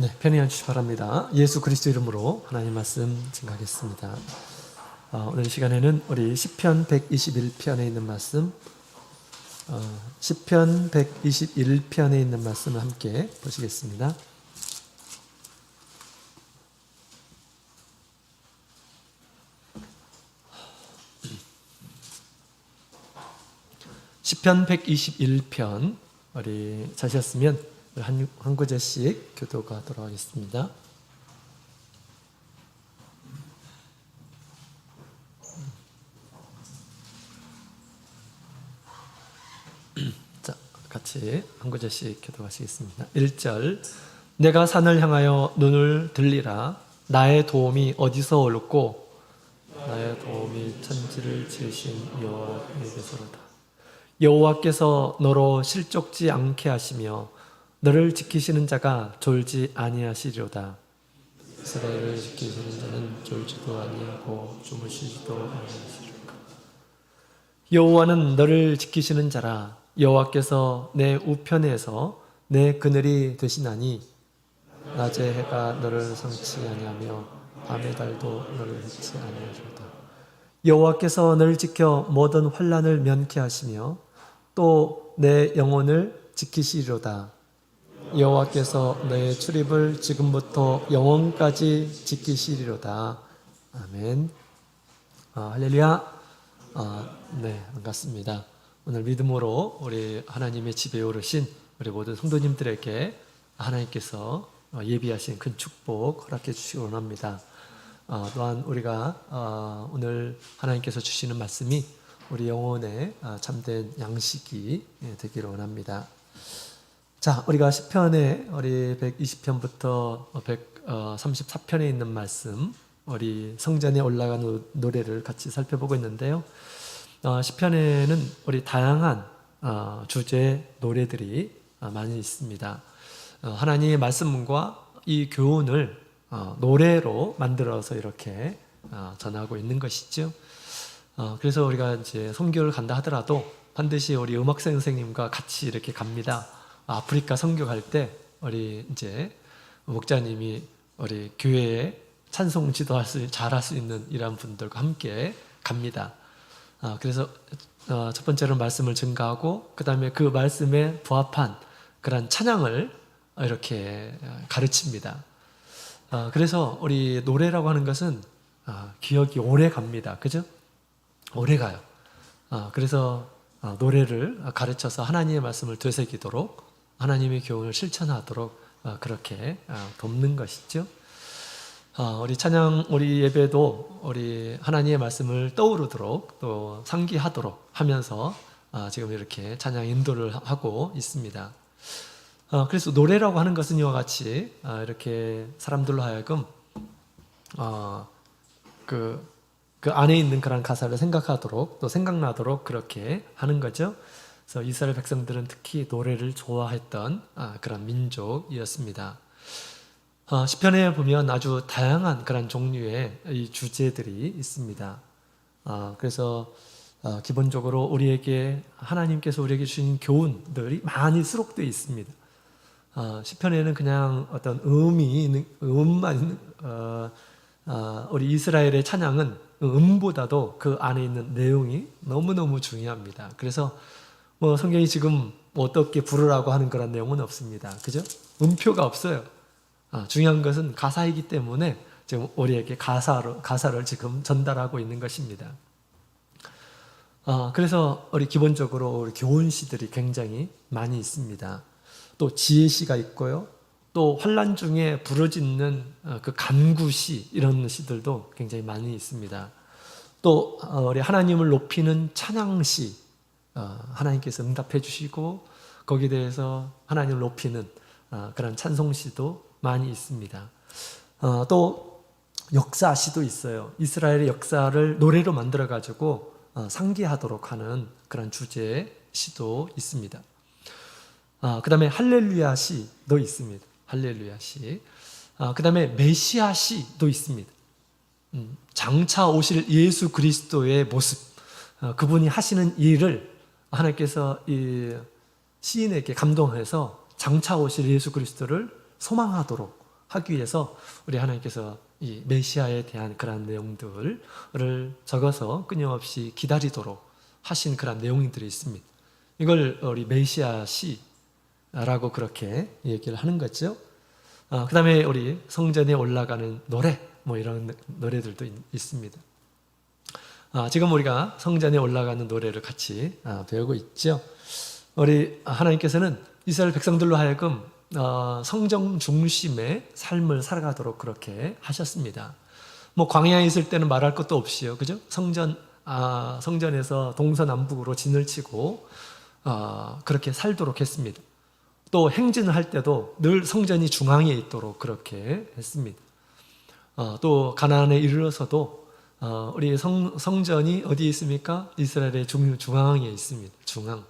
네, 편히 앉으시기 바랍니다. 예수 그리스도 이름으로 하나님 말씀 증가하겠습니다. 오늘 시간에는 우리 시편 121편에 있는 말씀, 시편 121편에 있는 말씀을 함께 보시겠습니다. 시편 121편, 우리 찾으셨으면 한 구절씩 교도가 돌아가겠습니다. 자, 같이 한 구절씩 교도하시겠습니다. 1절, 내가 산을 향하여 눈을 들리라. 나의 도움이 어디서 올고 나의 도움이 천지를 지으신 여호와에게서로다. 여호와께서 너로 실족지 않게 하시며 너를 지키시는 자가 졸지 아니하시리로다. 이스라엘을 지키시는 자는 졸지도 아니하고 주무시지도 아니하시리로다. 여호와는 너를 지키시는 자라. 여호와께서 내 우편에서 내 그늘이 되시나니 낮에 해가 너를 성치 아니하며 밤의 달도 너를 해치 아니하리로다. 여호와께서 너를 지켜 모든 환난을 면케 하시며 또 내 영혼을 지키시리로다. 여호와께서 너의 출입을 지금부터 영원까지 지키시리로다. 아멘. 할렐루야. 네, 반갑습니다. 오늘 믿음으로 우리 하나님의 집에 오르신 우리 모든 성도님들에게 하나님께서 예비하신 큰 축복 허락해 주시기 원합니다. 또한 우리가 오늘 하나님께서 주시는 말씀이 우리 영혼의 참된 양식이 되기를 원합니다. 자, 우리가 시편에 우리 120편부터 134편에 있는 말씀, 우리 성전에 올라가는 노래를 같이 살펴보고 있는데요. 시편에는 우리 다양한 주제의 노래들이 많이 있습니다. 하나님의 말씀과 이 교훈을 노래로 만들어서 이렇게 전하고 있는 것이죠. 그래서 우리가 이제 선교를 간다 하더라도 반드시 우리 음악생 선생님과 같이 이렇게 갑니다. 아프리카 선교 갈 때 우리 이제 목자님이 우리 교회에 찬송 지도할 잘할 수 있는 이런 분들과 함께 갑니다. 그래서 첫 번째로 말씀을 증가하고 그 다음에 그 말씀에 부합한 그런 찬양을 이렇게 가르칩니다. 그래서 우리 노래라고 하는 것은 기억이 오래 갑니다. 그죠? 오래 가요. 그래서 노래를 가르쳐서 하나님의 말씀을 되새기도록 하나님의 교훈을 실천하도록 그렇게 돕는 것이죠. 우리 찬양, 우리 예배도 우리 하나님의 말씀을 떠오르도록 또 상기하도록 하면서 지금 이렇게 찬양 인도를 하고 있습니다. 그래서 노래라고 하는 것은 이와 같이 이렇게 사람들로 하여금 그 안에 있는 그런 가사를 생각하도록 또 생각나도록 그렇게 하는 거죠. 그래서 이스라엘 백성들은 특히 노래를 좋아했던 그런 민족이었습니다. 시편에 보면 아주 다양한 그런 종류의 이 주제들이 있습니다. 그래서 기본적으로 우리에게 하나님께서 우리에게 주신 교훈들이 많이 수록되어 있습니다. 시편에는 그냥 어떤 음만 있는 우리 이스라엘의 찬양은 음보다도 그 안에 있는 내용이 너무너무 중요합니다. 그래서 성경이 지금 어떻게 부르라고 하는 그런 내용은 없습니다. 그죠? 음표가 없어요. 중요한 것은 가사이기 때문에 지금 우리에게 가사를 지금 전달하고 있는 것입니다. 그래서 우리 기본적으로 우리 교훈시들이 굉장히 많이 있습니다. 또 지혜시가 있고요. 또 환난 중에 부르짖는 그 간구시 이런 시들도 굉장히 많이 있습니다. 또 우리 하나님을 높이는 찬양시, 하나님께서 응답해 주시고 거기에 대해서 하나님을 높이는 그런 찬송시도 많이 있습니다. 또 역사시도 있어요. 이스라엘의 역사를 노래로 만들어 가지고 상기하도록 하는 그런 주제의 시도 있습니다. 그 다음에 할렐루야 시도 있습니다. 할렐루야 시. 그 다음에 메시아 시도 있습니다. 장차 오실 예수 그리스도의 모습, 그분이 하시는 일을 하나님께서 이 시인에게 감동해서 장차 오실 예수 그리스도를 소망하도록 하기 위해서 우리 하나님께서 이 메시아에 대한 그런 내용들을 적어서 끊임없이 기다리도록 하신 그런 내용들이 있습니다. 이걸 우리 메시아 시라고 그렇게 얘기를 하는 거죠. 그 다음에 우리 성전에 올라가는 노래, 뭐 이런 노래들도 있습니다. 지금 우리가 성전에 올라가는 노래를 같이 배우고 있죠. 우리 하나님께서는 이스라엘 백성들로 하여금 성전 중심의 삶을 살아가도록 그렇게 하셨습니다. 뭐 광야에 있을 때는 말할 것도 없이요, 그죠? 성전에서 동서남북으로 진을 치고 그렇게 살도록 했습니다. 또 행진을 할 때도 늘 성전이 중앙에 있도록 그렇게 했습니다. 또 가나안에 이르러서도 우리 성전이 어디에 있습니까? 이스라엘의 중앙에 있습니다. 중앙.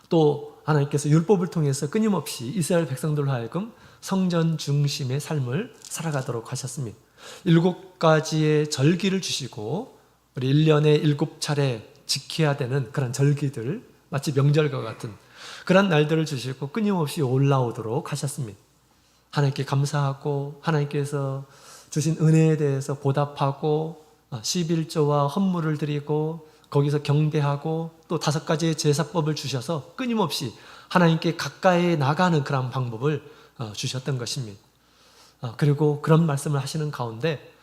또 하나님께서 율법을 통해서 끊임없이 이스라엘 백성들로 하여금 성전 중심의 삶을 살아가도록 하셨습니다. 7가지의 절기를 주시고 우리 1년에 7차례 지켜야 되는 그런 절기들, 마치 명절과 같은 그런 날들을 주시고 끊임없이 올라오도록 하셨습니다. 하나님께 감사하고 하나님께서 주신 은혜에 대해서 보답하고 11조와 헌물을 드리고 거기서 경배하고 또 5가지의 제사법을 주셔서 끊임없이 하나님께 가까이 나가는 그런 방법을 주셨던 것입니다. 그리고 그런 말씀을 하시는 가운데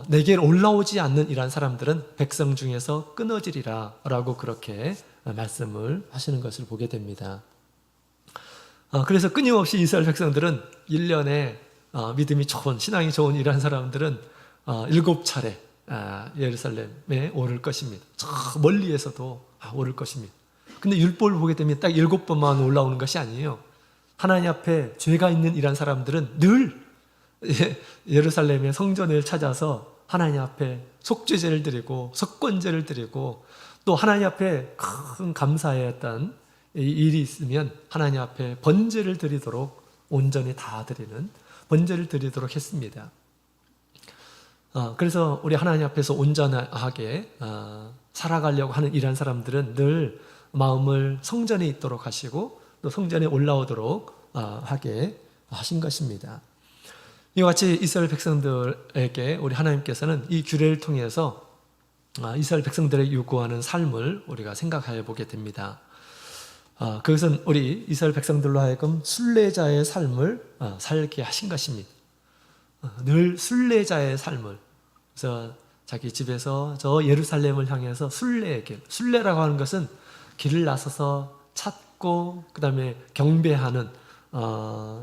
내게 올라오지 않는 이러한 사람들은 백성 중에서 끊어지리라 라고 그렇게 말씀을 하시는 것을 보게 됩니다. 그래서 끊임없이 이스라엘 백성들은 1년에 믿음이 좋은, 신앙이 좋은 이러한 사람들은 7차례 예루살렘에 오를 것입니다. 저 멀리에서도 오를 것입니다. 근데 율법을 보게 되면 딱 7번만 올라오는 것이 아니에요. 하나님 앞에 죄가 있는 이러한 사람들은 늘 예루살렘의 성전을 찾아서 하나님 앞에 속죄제를 드리고 속건제를 드리고 또 하나님 앞에 큰 감사의 어떤 일이 있으면 하나님 앞에 번제를 드리도록 온전히 다 드리는 번제를 드리도록 했습니다. 그래서 우리 하나님 앞에서 온전하게 살아가려고 하는 이러한 사람들은 늘 마음을 성전에 있도록 하시고 또 성전에 올라오도록 하게 하신 것입니다. 이와 같이 이스라엘 백성들에게 우리 하나님께서는 이 규례를 통해서 이스라엘 백성들에게 요구하는 삶을 우리가 생각해 보게 됩니다. 그것은 우리 이스라엘 백성들로 하여금 순례자의 삶을 살게 하신 것입니다. 늘 순례자의 삶을, 그래서 자기 집에서 저 예루살렘을 향해서 순례의 길, 순례라고 하는 것은 길을 나서서 찾고 그 다음에 경배하는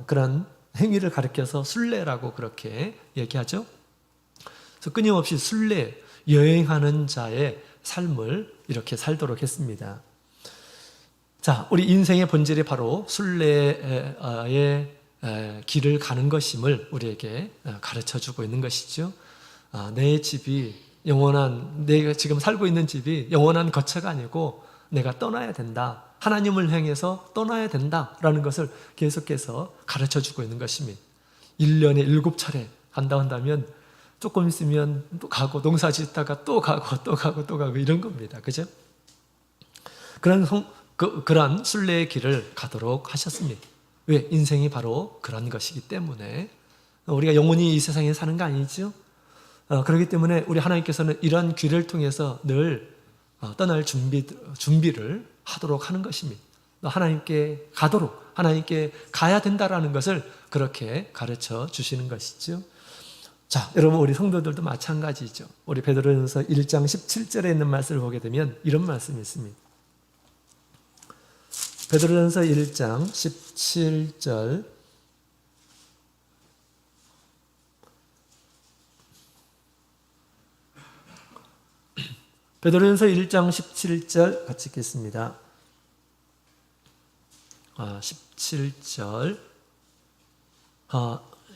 그런 행위를 가리켜서 순례라고 그렇게 얘기하죠. 그래서 끊임없이 순례, 여행하는 자의 삶을 이렇게 살도록 했습니다. 자, 우리 인생의 본질이 바로 순례의 길을 가는 것임을 우리에게 가르쳐주고 있는 것이죠. 내 집이 영원한, 내가 지금 살고 있는 집이 영원한 거처가 아니고 내가 떠나야 된다. 하나님을 향해서 떠나야 된다라는 것을 계속해서 가르쳐주고 있는 것입니다. 1년에 7차례 간다 한다면 조금 있으면 또 가고 농사 짓다가 또 가고 또 가고 또 가고 이런 겁니다. 그죠? 그런 순례의 길을 가도록 하셨습니다. 왜? 인생이 바로 그런 것이기 때문에 우리가 영원히 이 세상에 사는 거 아니죠? 그렇기 때문에 우리 하나님께서는 이런 길을 통해서 늘 떠날 준비를 하도록 하는 것입니다. 하나님께 가도록, 하나님께 가야 된다라는 것을 그렇게 가르쳐 주시는 것이죠. 자, 여러분 우리 성도들도 마찬가지죠. 우리 베드로전서 1장 17절에 있는 말씀을 보게 되면 이런 말씀이 있습니다. 베드로전서 1장 17절 베드로전서 1장 17절 같이 읽겠습니다. 17절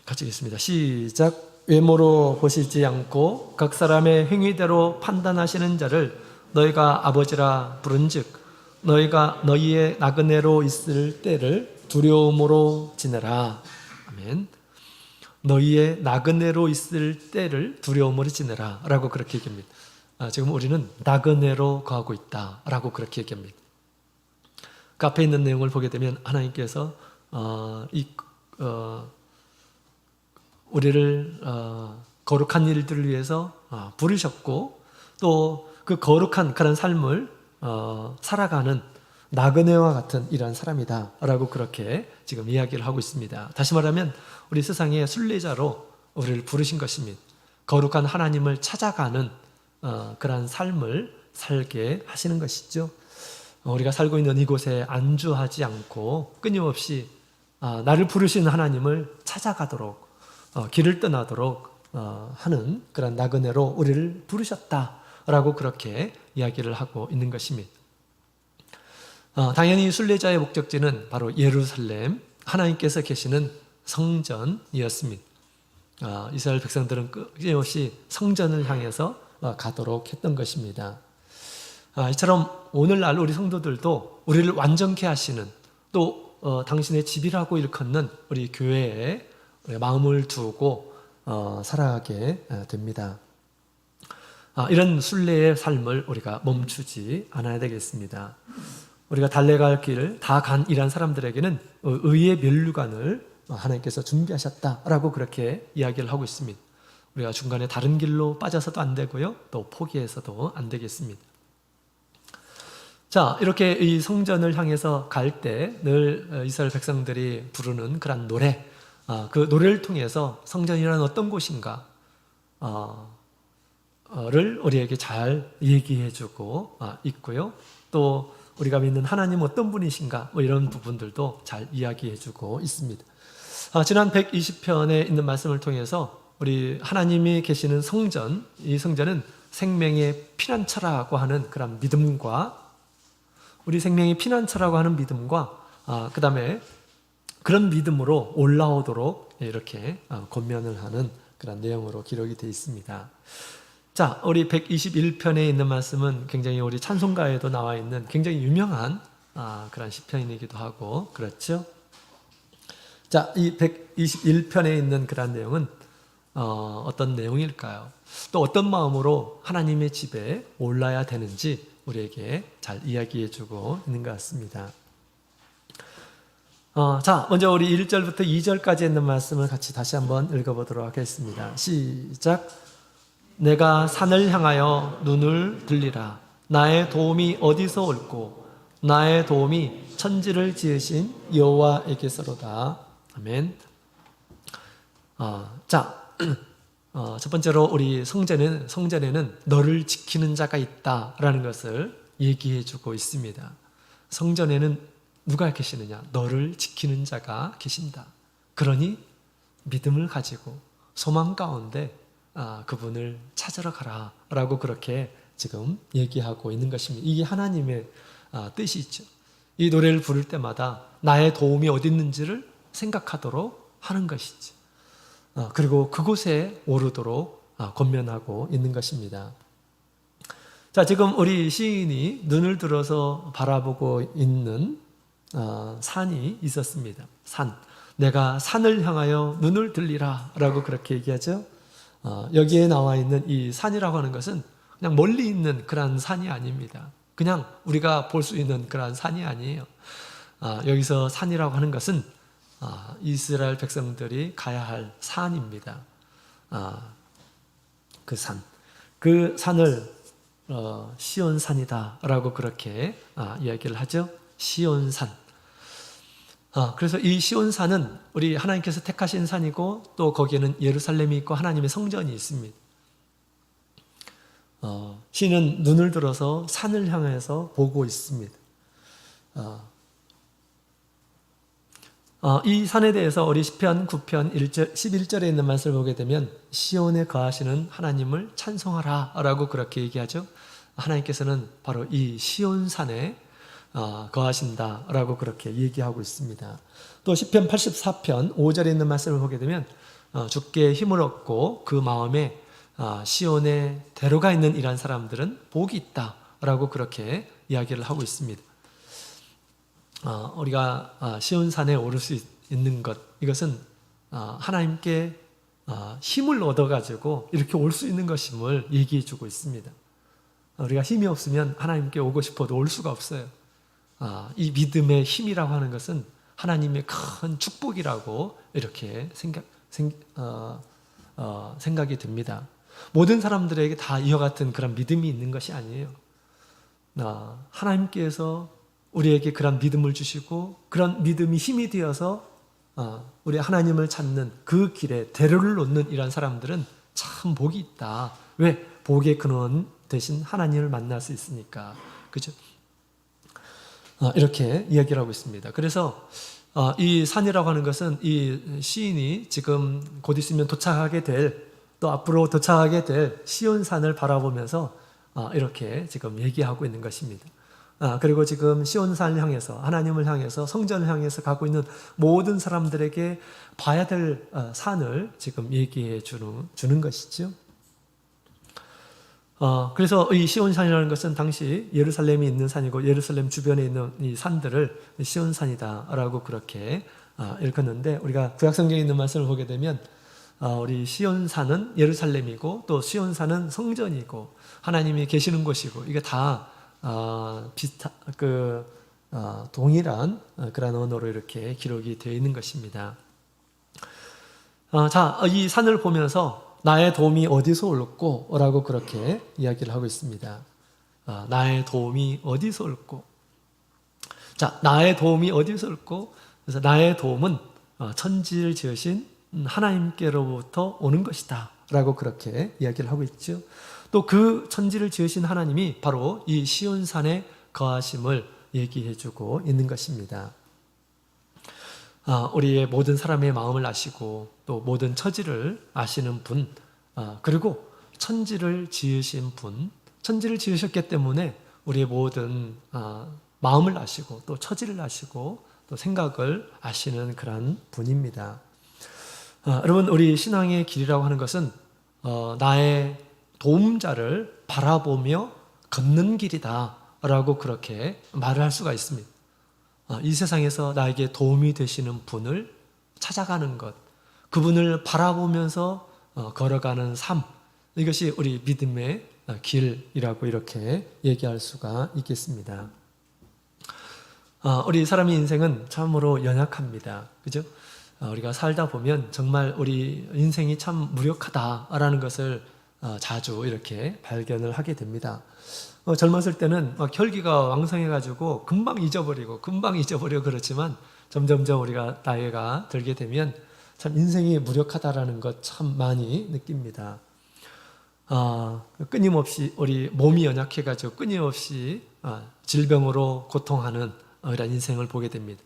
같이 읽겠습니다. 시작. 외모로 보시지 않고 각 사람의 행위대로 판단하시는 자를 너희가 아버지라 부른즉 너희가 너희의 나그네로 있을 때를 두려움으로 지내라. 아멘. 너희의 나그네로 있을 때를 두려움으로 지내라 라고 그렇게 얘기합니다. 지금 우리는 나그네로 가고 있다 라고 그렇게 얘기합니다. 그 앞에 있는 내용을 보게 되면 하나님께서 우리를 거룩한 일들을 위해서 부르셨고 또 그 거룩한 그런 삶을 살아가는 나그네와 같은 이러한 사람이다라고 그렇게 지금 이야기를 하고 있습니다. 다시 말하면 우리 세상의 순례자로 우리를 부르신 것입니다. 거룩한 하나님을 찾아가는 그러한 삶을 살게 하시는 것이죠. 우리가 살고 있는 이곳에 안주하지 않고 끊임없이 나를 부르신 하나님을 찾아가도록 길을 떠나도록 하는 그런 나그네로 우리를 부르셨다라고 그렇게 이야기를 하고 있는 것입니다. 당연히 순례자의 목적지는 바로 예루살렘, 하나님께서 계시는 성전이었습니다. 이스라엘 백성들은 끊임없이 성전을 향해서 가도록 했던 것입니다. 이처럼 오늘날 우리 성도들도 우리를 완전케 하시는 또 당신의 집이라고 일컫는 우리 교회에 마음을 두고 살아가게 됩니다. 이런 순례의 삶을 우리가 멈추지 않아야 되겠습니다. 우리가 달려갈 길을 다 간 이란 사람들에게는 의의 면류관을 하나님께서 준비하셨다라고 그렇게 이야기를 하고 있습니다. 우리가 중간에 다른 길로 빠져서도 안 되고요, 또 포기해서도 안 되겠습니다. 자, 이렇게 이 성전을 향해서 갈 때 늘 이스라엘 백성들이 부르는 그런 노래, 그 노래를 통해서 성전이란 어떤 곳인가 를 우리에게 잘 얘기해주고 있고요. 또 우리가 믿는 하나님 어떤 분이신가 이런 부분들도 잘 이야기해주고 있습니다. 지난 120편에 있는 말씀을 통해서 우리 하나님이 계시는 성전, 이 성전은 생명의 피난처라고 하는 그런 믿음과 우리 생명의 피난처라고 하는 믿음과 그 다음에 그런 믿음으로 올라오도록 이렇게 권면을 하는 그런 내용으로 기록이 되어 있습니다. 자, 우리 121편에 있는 말씀은 굉장히 우리 찬송가에도 나와 있는 굉장히 유명한 그런 시편이기도 하고 그렇죠. 자, 이 121편에 있는 그런 내용은 어떤 내용일까요? 또 어떤 마음으로 하나님의 집에 올라야 되는지 우리에게 잘 이야기해주고 있는 것 같습니다. 자, 먼저 우리 1절부터 2절까지 있는 말씀을 같이 다시 한번 읽어보도록 하겠습니다. 시작. 내가 산을 향하여 눈을 들리라. 나의 도움이 어디서 올꼬? 나의 도움이 천지를 지으신 여호와에게서로다. 아멘. 자, 첫 번째로 우리 성전에는 너를 지키는 자가 있다라는 것을 얘기해주고 있습니다. 성전에는 누가 계시느냐? 너를 지키는 자가 계신다. 그러니 믿음을 가지고 소망 가운데 그분을 찾으러 가라 라고 그렇게 지금 얘기하고 있는 것입니다. 이게 하나님의 뜻이죠. 이 노래를 부를 때마다 나의 도움이 어디 있는지를 생각하도록 하는 것이죠. 그리고 그곳에 오르도록 권면하고 있는 것입니다. 자, 지금 우리 시인이 눈을 들어서 바라보고 있는 산이 있었습니다. 산. 내가 산을 향하여 눈을 들리라 라고 그렇게 얘기하죠. 여기에 나와 있는 이 산이라고 하는 것은 그냥 멀리 있는 그런 산이 아닙니다. 그냥 우리가 볼 수 있는 그런 산이 아니에요. 여기서 산이라고 하는 것은 이스라엘 백성들이 가야 할 산입니다. 그 산. 그 산을 시온산이다 라고 그렇게 이야기를 하죠. 시온산. 그래서 이 시온산은 우리 하나님께서 택하신 산이고 또 거기에는 예루살렘이 있고 하나님의 성전이 있습니다. 시인은 눈을 들어서 산을 향해서 보고 있습니다. 이 산에 대해서 우리 시편 9편 11절에 있는 말씀을 보게 되면 시온에 거하시는 하나님을 찬송하라 라고 그렇게 얘기하죠. 하나님께서는 바로 이 시온산에 거하신다 라고 그렇게 얘기하고 있습니다. 또 시편 84편 5절에 있는 말씀을 보게 되면 주께 힘을 얻고 그 마음에 시온에 데려가 있는 이러한 사람들은 복이 있다 라고 그렇게 이야기를 하고 있습니다. 우리가 시온산에 오를 수 있는 것, 이것은 하나님께 힘을 얻어가지고 이렇게 올 수 있는 것임을 얘기해 주고 있습니다. 우리가 힘이 없으면 하나님께 오고 싶어도 올 수가 없어요. 이 믿음의 힘이라고 하는 것은 하나님의 큰 축복이라고 이렇게 생각이 듭니다. 모든 사람들에게 다 이와 같은 그런 믿음이 있는 것이 아니에요. 하나님께서 우리에게 그런 믿음을 주시고 그런 믿음이 힘이 되어서 우리 하나님을 찾는 그 길에 대로를 놓는 이런 사람들은 참 복이 있다. 왜? 복의 근원 대신 하나님을 만날 수 있으니까. 그죠? 이렇게 이야기를 하고 있습니다. 그래서 이 산이라고 하는 것은 이 시인이 지금 곧 있으면 도착하게 될, 또 앞으로 도착하게 될 시온산을 바라보면서 이렇게 지금 얘기하고 있는 것입니다. 그리고 지금 시온산을 향해서, 하나님을 향해서, 성전을 향해서 가고 있는 모든 사람들에게 봐야 될 산을 지금 얘기해 주는 것이죠. 그래서 이 시온산이라는 것은 당시 예루살렘이 있는 산이고 예루살렘 주변에 있는 이 산들을 시온산이다라고 그렇게 읽었는데, 우리가 구약성경에 있는 말씀을 보게 되면 우리 시온산은 예루살렘이고 또 시온산은 성전이고 하나님이 계시는 곳이고, 이게 다 동일한 그런 언어로 이렇게 기록이 되어 있는 것입니다. 자, 이 산을 보면서 나의 도움이 어디서 올고? 라고 그렇게 이야기를 하고 있습니다. 나의 도움이 어디서 올고? 자, 나의 도움이 어디서 올고? 그래서 나의 도움은 천지를 지으신 하나님께로부터 오는 것이다 라고 그렇게 이야기를 하고 있죠. 또 그 천지를 지으신 하나님이 바로 이 시온산에 거하심을 얘기해 주고 있는 것입니다. 우리의 모든 사람의 마음을 아시고 또 모든 처지를 아시는 분, 그리고 천지를 지으신 분, 천지를 지으셨기 때문에 우리의 모든 마음을 아시고 또 처지를 아시고 또 생각을 아시는 그런 분입니다. 여러분, 우리 신앙의 길이라고 하는 것은 나의 도움자를 바라보며 걷는 길이다 라고 그렇게 말을 할 수가 있습니다. 이 세상에서 나에게 도움이 되시는 분을 찾아가는 것, 그분을 바라보면서 걸어가는 삶, 이것이 우리 믿음의 길이라고 이렇게 얘기할 수가 있겠습니다. 우리 사람의 인생은 참으로 연약합니다. 그죠? 우리가 살다 보면 정말 우리 인생이 참 무력하다라는 것을 자주 이렇게 발견을 하게 됩니다. 젊었을 때는 혈기가 왕성해가지고 금방 잊어버리고 그렇지만 점점점 우리가 나이가 들게 되면 참 인생이 무력하다라는 것 참 많이 느낍니다. 끊임없이 우리 몸이 연약해가지고 끊임없이 질병으로 고통하는 이런 인생을 보게 됩니다.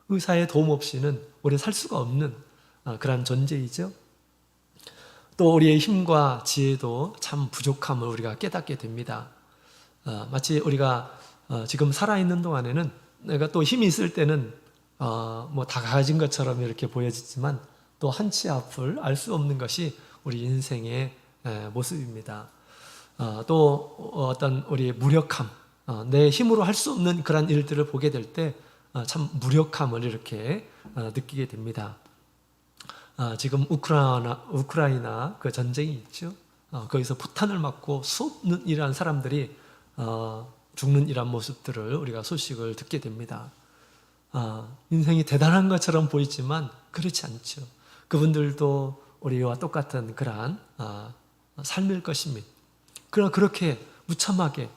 의사의 도움 없이는 우리 살 수가 없는 그런 존재이죠. 또 우리의 힘과 지혜도 참 부족함을 우리가 깨닫게 됩니다. 마치 우리가 지금 살아있는 동안에는 내가 또 힘이 있을 때는 뭐 다 가진 것처럼 이렇게 보여지지만 또 한치 앞을 알 수 없는 것이 우리 인생의 모습입니다. 또 어떤 우리의 무력함, 내 힘으로 할 수 없는 그런 일들을 보게 될 때 참 무력함을 이렇게 느끼게 됩니다. 지금 우크라이나 그 전쟁이 있죠. 거기서 포탄을 맞고 수없는 이러한 사람들이 죽는 이러한 모습들을 우리가 소식을 듣게 됩니다. 인생이 대단한 것처럼 보이지만 그렇지 않죠. 그분들도 우리와 똑같은 그러한 삶일 것입니다. 그러나 그렇게 무참하게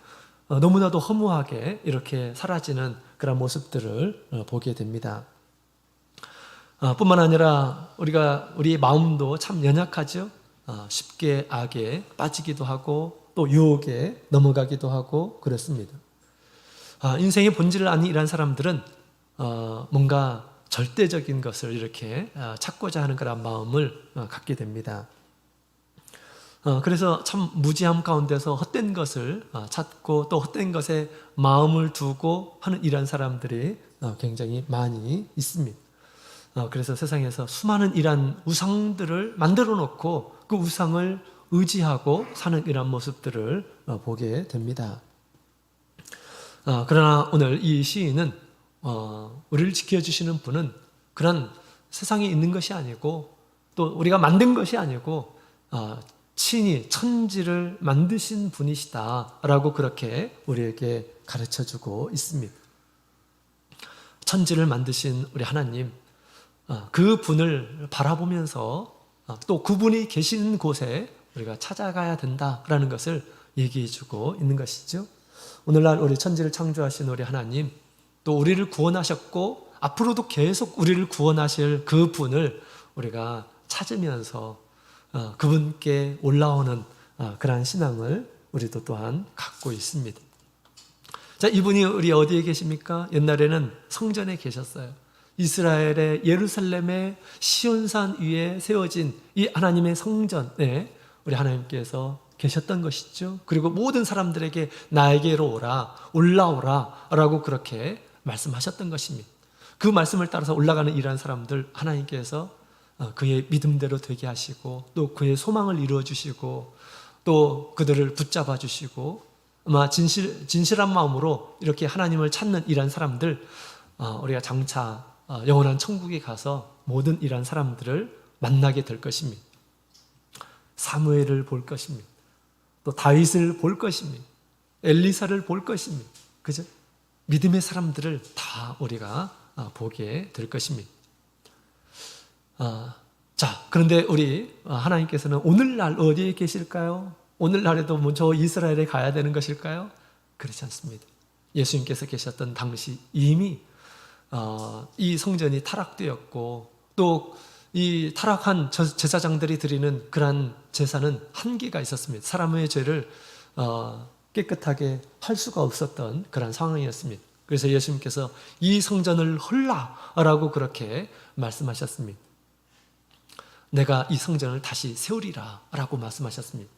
너무나도 허무하게 이렇게 사라지는 그런 모습들을 보게 됩니다. 뿐만 아니라 우리의 마음도 참 연약하죠. 쉽게 악에 빠지기도 하고 또 유혹에 넘어가기도 하고 그렇습니다. 인생의 본질을 아는 이런 사람들은 뭔가 절대적인 것을 이렇게 찾고자 하는 그런 마음을 갖게 됩니다. 그래서 참 무지함 가운데서 헛된 것을 찾고 또 헛된 것에 마음을 두고 하는 이런 사람들이 굉장히 많이 있습니다. 그래서 세상에서 수많은 이런 우상들을 만들어 놓고 그 우상을 의지하고 사는 이런 모습들을 보게 됩니다. 그러나 오늘 이 시인은 우리를 지켜주시는 분은 그런 세상에 있는 것이 아니고 또 우리가 만든 것이 아니고 친히 천지를 만드신 분이시다라고 그렇게 우리에게 가르쳐주고 있습니다. 천지를 만드신 우리 하나님, 그 분을 바라보면서 또 그분이 계시는 곳에 우리가 찾아가야 된다라는 것을 얘기해 주고 있는 것이죠. 오늘날 우리 천지를 창조하신 우리 하나님, 또 우리를 구원하셨고 앞으로도 계속 우리를 구원하실 그 분을 우리가 찾으면서 그분께 올라오는 그러한 신앙을 우리도 또한 갖고 있습니다. 자, 이분이 우리 어디에 계십니까? 옛날에는 성전에 계셨어요. 이스라엘의 예루살렘의 시온산 위에 세워진 이 하나님의 성전에 우리 하나님께서 계셨던 것이죠. 그리고 모든 사람들에게 나에게로 오라, 올라오라 라고 그렇게 말씀하셨던 것입니다. 그 말씀을 따라서 올라가는 이러한 사람들 하나님께서 그의 믿음대로 되게 하시고 또 그의 소망을 이루어 주시고 또 그들을 붙잡아 주시고 아마 진실한 마음으로 이렇게 하나님을 찾는 이러한 사람들, 우리가 장차 영원한 천국에 가서 모든 이러한 사람들을 만나게 될 것입니다. 사무엘을 볼 것입니다. 또 다윗을 볼 것입니다. 엘리사를 볼 것입니다. 그죠? 믿음의 사람들을 다 우리가 보게 될 것입니다. 자, 그런데 우리 하나님께서는 오늘날 어디에 계실까요? 오늘날에도 저 이스라엘에 가야 되는 것일까요? 그렇지 않습니다. 예수님께서 계셨던 당시 이미 이 성전이 타락되었고 또 이 타락한 제사장들이 드리는 그러한 제사는 한계가 있었습니다. 사람의 죄를 깨끗하게 할 수가 없었던 그런 상황이었습니다. 그래서 예수님께서 이 성전을 헐라라고 그렇게 말씀하셨습니다. 내가 이 성전을 다시 세우리라 라고 말씀하셨습니다.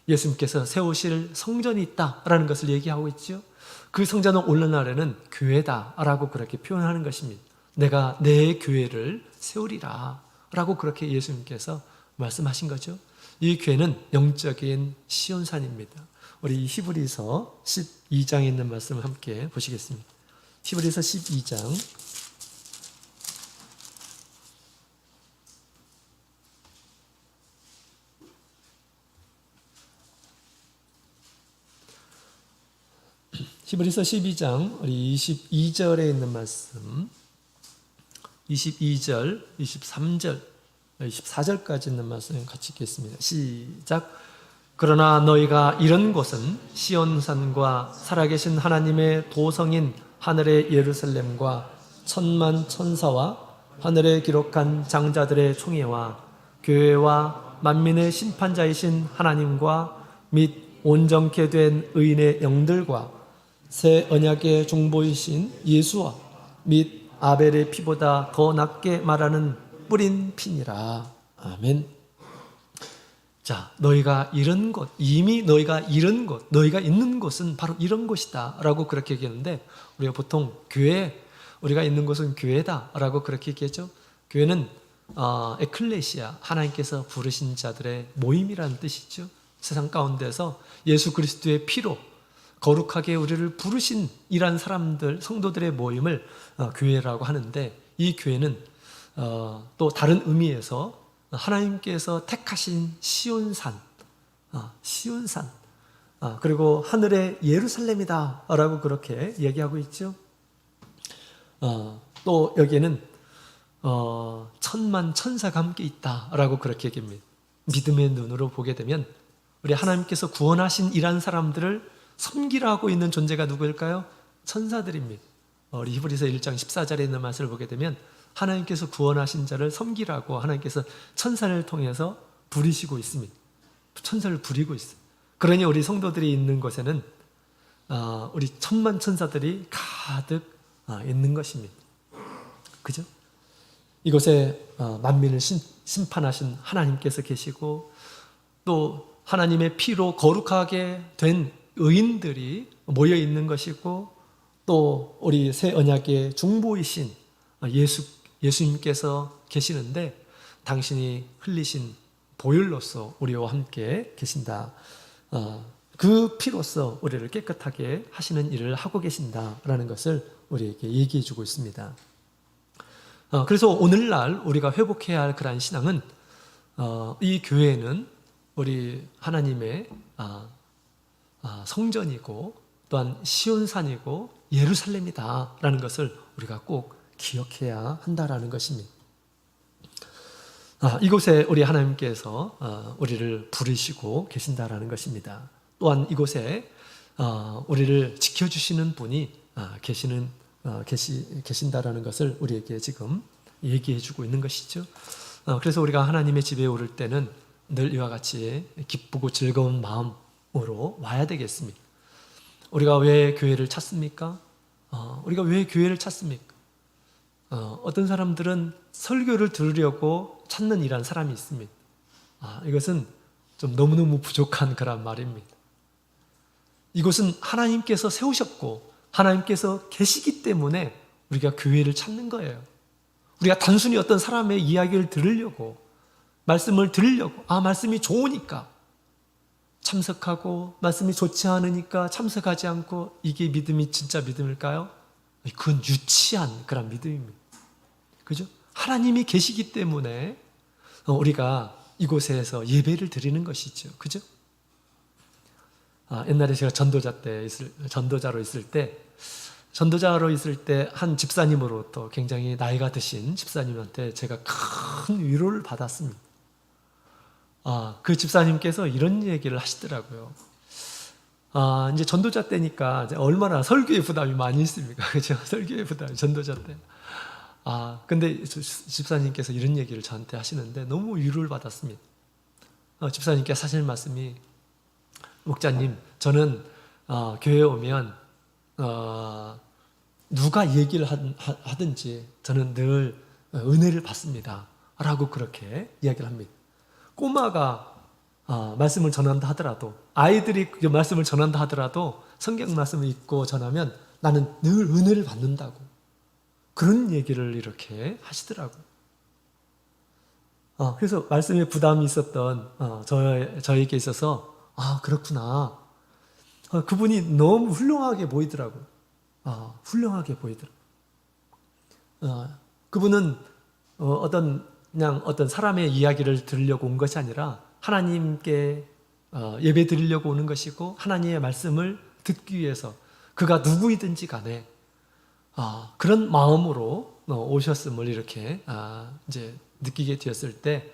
예수님께서 세우실 성전이 있다라는 것을 얘기하고 있죠. 그 성전은 오늘날에는 교회다라고 그렇게 표현하는 것입니다. 내가 내 교회를 세우리라 라고 그렇게 예수님께서 말씀하신 거죠. 이 교회는 영적인 시온산입니다. 우리 히브리서 12장에 있는 말씀을 함께 보시겠습니다. 히브리서 12장 12장 우리 22절에 있는 말씀, 22절, 23절, 24절까지 있는 말씀 같이 읽겠습니다. 시작. 그러나 너희가 이런 곳은 시온산과 살아계신 하나님의 도성인 하늘의 예루살렘과 천만 천사와 하늘에 기록한 장자들의 총회와 교회와 만민의 심판자이신 하나님과 및 온전케 된 의인의 영들과 새 언약의 중보이신 예수와 및 아벨의 피보다 더 낫게 말하는 뿌린 피니라. 아멘. 자, 너희가 이런 곳, 이미 너희가 이런 곳, 너희가 있는 곳은 바로 이런 곳이다 라고 그렇게 얘기하는데, 우리가 보통 교회, 우리가 있는 곳은 교회다 라고 그렇게 얘기하죠. 교회는 에클레시아, 하나님께서 부르신 자들의 모임이라는 뜻이죠. 세상 가운데서 예수 그리스도의 피로 거룩하게 우리를 부르신 이란 사람들, 성도들의 모임을 교회라고 하는데, 이 교회는 또 다른 의미에서 하나님께서 택하신 시온산, 시온산, 그리고 하늘의 예루살렘이다 라고 그렇게 얘기하고 있죠. 또 여기에는 천만 천사가 함께 있다 라고 그렇게 얘기합니다. 믿음의 눈으로 보게 되면 우리 하나님께서 구원하신 이란 사람들을 섬기라고 있는 존재가 누구일까요? 천사들입니다. 우리 히브리서 1장 14절에 있는 말씀을 보게 되면 하나님께서 구원하신 자를 섬기라고 하나님께서 천사를 통해서 부리시고 있습니다. 천사를 부리고 있어요. 그러니 우리 성도들이 있는 곳에는 우리 천만 천사들이 가득 있는 것입니다. 그죠? 이곳에 만민을 심판하신 하나님께서 계시고, 또 하나님의 피로 거룩하게 된 의인들이 모여 있는 것이고, 또 우리 새 언약의 중보이신 예수님께서 계시는데, 당신이 흘리신 보혈로서 우리와 함께 계신다. 그 피로서 우리를 깨끗하게 하시는 일을 하고 계신다라는 것을 우리에게 얘기해 주고 있습니다. 그래서 오늘날 우리가 회복해야 할 그러한 신앙은, 이 교회는 우리 하나님의 성전이고 또한 시온산이고 예루살렘이다 라는 것을 우리가 꼭 기억해야 한다라는 것입니다. 이곳에 우리 하나님께서 우리를 부르시고 계신다라는 것입니다. 또한 이곳에 우리를 지켜주시는 분이 계신다라는 것을 우리에게 지금 얘기해주고 있는 것이죠. 그래서 우리가 하나님의 집에 오를 때는 늘 이와 같이 기쁘고 즐거운 마음으로 와야 되겠습니다. 우리가 왜 교회를 찾습니까? 우리가 왜 교회를 찾습니까? 어떤 사람들은 설교를 들으려고 찾는 이란 사람이 있습니다. 이것은 좀 너무너무 부족한 그런 말입니다. 이곳은 하나님께서 세우셨고 하나님께서 계시기 때문에 우리가 교회를 찾는 거예요. 우리가 단순히 어떤 사람의 이야기를 들으려고, 말씀을 들으려고, 말씀이 좋으니까 참석하고, 말씀이 좋지 않으니까 참석하지 않고, 이게 믿음이 진짜 믿음일까요? 그건 유치한 그런 믿음입니다. 그죠? 하나님이 계시기 때문에 우리가 이곳에서 예배를 드리는 것이죠. 그죠? 옛날에 제가 전도자로 있을 때 한 집사님으로부터 굉장히 나이가 드신 집사님한테 제가 큰 위로를 받았습니다. 그 집사님께서 이런 얘기를 하시더라고요. 이제 전도자 때니까 얼마나 설교의 부담이 많이 있습니까? 그죠? 설교의 부담이 전도자 때. 근데 집사님께서 이런 얘기를 저한테 하시는데 너무 위로를 받았습니다. 집사님께서 하시는 말씀이, 목자님, 저는 교회에 오면 누가 얘기를 하든지 저는 늘 은혜를 받습니다 라고 그렇게 이야기를 합니다. 꼬마가 말씀을 전한다 하더라도, 아이들이 말씀을 전한다 하더라도 성경 말씀을 읽고 전하면 나는 늘 은혜를 받는다고, 그런 얘기를 이렇게 하시더라고요. 그래서 말씀에 부담이 있었던 저에게 있어서 그렇구나. 그분이 너무 훌륭하게 보이더라고요. 훌륭하게 보이더라고요. 그분은 어떤 사람의 이야기를 들으려고 온 것이 아니라 하나님께 예배 드리려고 오는 것이고, 하나님의 말씀을 듣기 위해서 그가 누구이든지 간에 그런 마음으로 오셨음을 이렇게 이제 느끼게 되었을 때,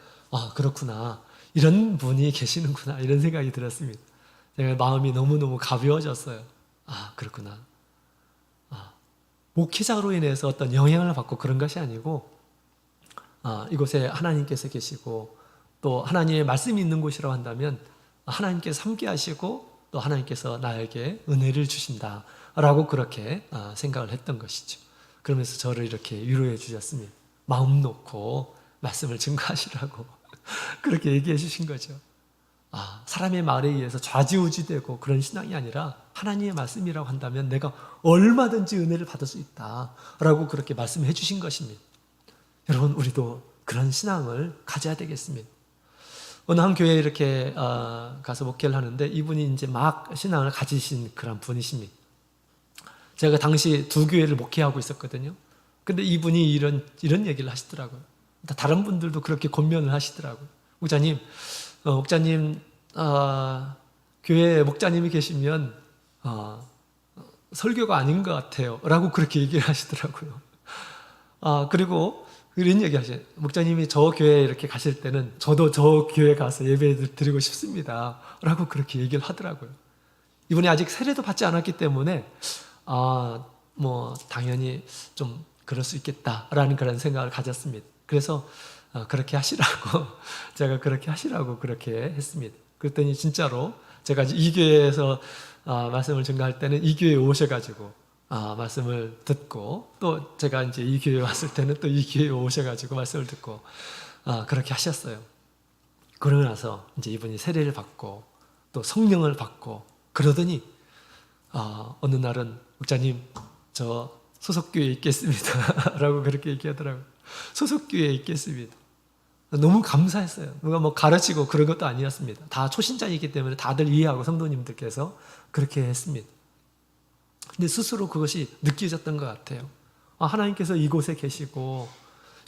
그렇구나, 이런 분이 계시는구나, 이런 생각이 들었습니다. 제가 마음이 너무너무 가벼워졌어요. 그렇구나. 목회자로 인해서 어떤 영향을 받고 그런 것이 아니고, 이곳에 하나님께서 계시고 또 하나님의 말씀이 있는 곳이라고 한다면 하나님께서 함께 하시고 또 하나님께서 나에게 은혜를 주신다라고 그렇게 생각을 했던 것이죠. 그러면서 저를 이렇게 위로해 주셨습니다. 마음 놓고 말씀을 증거하시라고 그렇게 얘기해 주신 거죠. 사람의 말에 의해서 좌지우지되고 그런 신앙이 아니라 하나님의 말씀이라고 한다면 내가 얼마든지 은혜를 받을 수 있다라고 그렇게 말씀해 주신 것입니다. 여러분, 우리도 그런 신앙을 가져야 되겠습니다. 어느 한 교회에 이렇게 가서 목회를 하는데, 이분이 이제 막 신앙을 가지신 그런 분이십니다. 제가 당시 두 교회를 목회하고 있었거든요. 근데 이분이 이런 얘기를 하시더라고요. 다른 분들도 그렇게 권면을 하시더라고요. 목자님, 교회에 목자님이 계시면 설교가 아닌 것 같아요 라고 그렇게 얘기를 하시더라고요. 그리고 이런 얘기 하세요. 목자님이 저 교회에 이렇게 가실 때는 저도 저 교회 가서 예배 드리고 싶습니다 라고 그렇게 얘기를 하더라고요. 이분이 아직 세례도 받지 않았기 때문에 당연히 좀 그럴 수 있겠다라는 그런 생각을 가졌습니다. 그래서 그렇게 하시라고 제가 그렇게 하시라고 그렇게 했습니다. 그랬더니 진짜로 제가 이 교회에서 말씀을 증거할 때는 이 교회에 오셔가지고 말씀을 듣고, 또 제가 이제 이 교회에 왔을 때는 또 이 교회에 오셔가지고 말씀을 듣고 그렇게 하셨어요. 그러고 나서 이제 이분이 세례를 받고 또 성령을 받고 그러더니 어느 날은 목자님, 저 소속교회에 있겠습니다 라고 그렇게 얘기하더라고요. 소속교회에 있겠습니다. 너무 감사했어요. 누가 가르치고 그런 것도 아니었습니다. 다 초신자이기 때문에 다들 이해하고 성도님들께서 그렇게 했습니다. 근데 스스로 그것이 느껴졌던 것 같아요. 하나님께서 이곳에 계시고,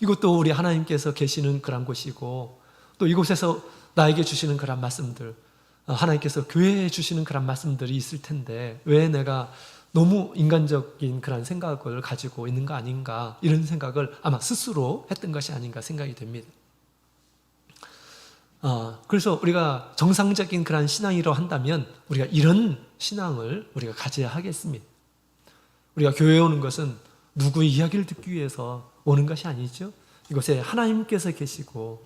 이것도 우리 하나님께서 계시는 그런 곳이고, 또 이곳에서 나에게 주시는 그런 말씀들, 하나님께서 교회에 주시는 그런 말씀들이 있을 텐데 왜 내가 너무 인간적인 그런 생각을 가지고 있는 거 아닌가, 이런 생각을 아마 스스로 했던 것이 아닌가 생각이 됩니다. 그래서 우리가 정상적인 그런 신앙이라고 한다면 우리가 이런 신앙을 우리가 가져야 하겠습니다. 우리가 교회에 오는 것은 누구의 이야기를 듣기 위해서 오는 것이 아니죠. 이곳에 하나님께서 계시고